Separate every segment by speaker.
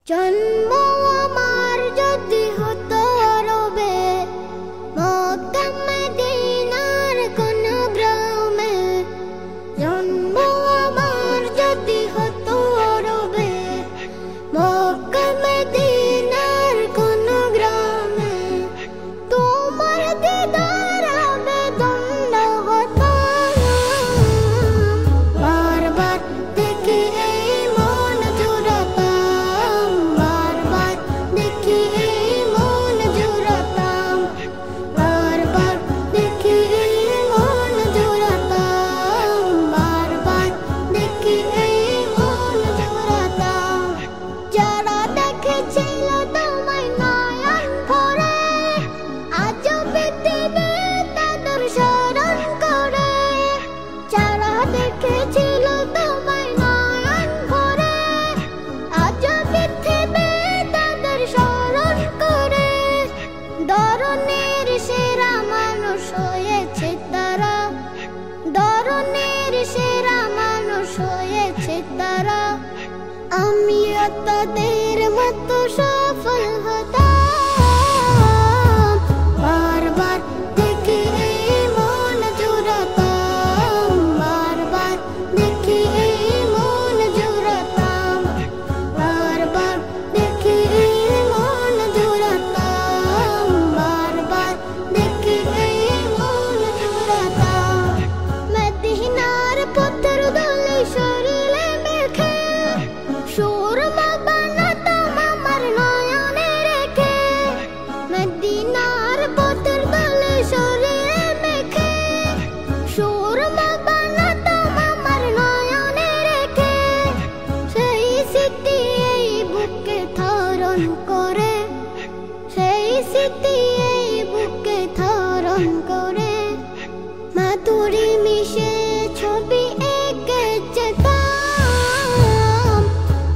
Speaker 1: জন্ম আমার যদি হতো আরবে, মক্কা মদিনার কোন গ্রামে। জন্ম আমার যদি হতো আরবে, মক্কা মদিনার কোন গ্রামে। তোমার দিদার আবেদন হতাম, বারবার দেখি এই মন জুড়াতাম, বারবার দেখি এই মন জুড়াতাম, বারবার দেখি এই মন জুড়াতাম, বারবার দেখি এই মন জুড়াতাম। যারা দেখেছিল তোমায় নয়ন ভরে, আজও পৃথিবী তাদের স্মরণ করে। যারা দেখেছিল তোমায় নয়ন ভরে, আজও পৃথিবী তাদের স্মরণ করে। ধরনের সেরা মানুষ হয়েছে তারা, ধরনের সেরা মানুষ হয়েছে তারা। আমিও তাদের মতো সফল হতাম, বারবার দেখি এই মন জুড়াতাম, বারবার দেখি এই মন জুড়াতাম, বারবার দেখি এই মন জুড়াতাম, বারবার দেখি এই মন জুড়াতাম। মদিনার পথের ধুলি শরীরে মেখে, সুরমা বানাতাম আমার নয়নে রেখে। মদিনার পথের ধুলি শরীরে মেখে, সুরমা বানাতাম আমার নয়নে রেখে। সেই স্মৃতি এই বুকে ধারণ করে, সেই স্মৃতি এই বুকে ধারণ করে। মাধুরী মিশে ছবি এঁকে যেতাম,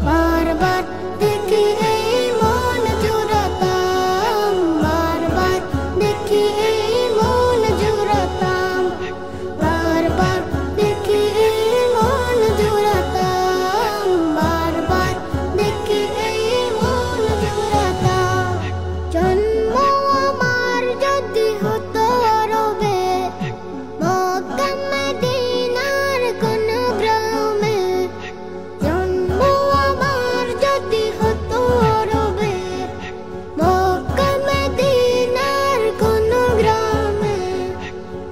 Speaker 1: বারবার দেখি এই মন জুড়াতাম, বারবার দেখি এই মন জুড়াতাম, বারবার দেখি এই মন জুড়াতাম, বারবার দেখি এই মন জুড়াতাম। জন্ম আমার যদি হতো আরবে, মক্কা মদিনার কোন গ্রামে। জন্ম আমার যদি হতো আরবে, মক্কা মদিনার কোন গ্রামে।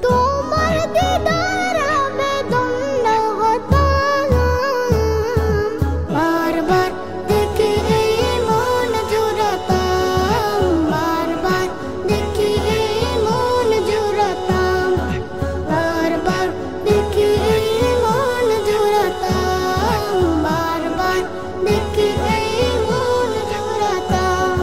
Speaker 1: তোমার দিদার আবেদন হতাম, বারবার দেখি এই মন জুড়াতাম, বারবার দেখি এই মন জুড়াতাম, বারবার দেখি এই মন জুড়াতাম, বারবার দেখি এই মন জুড়াতাম।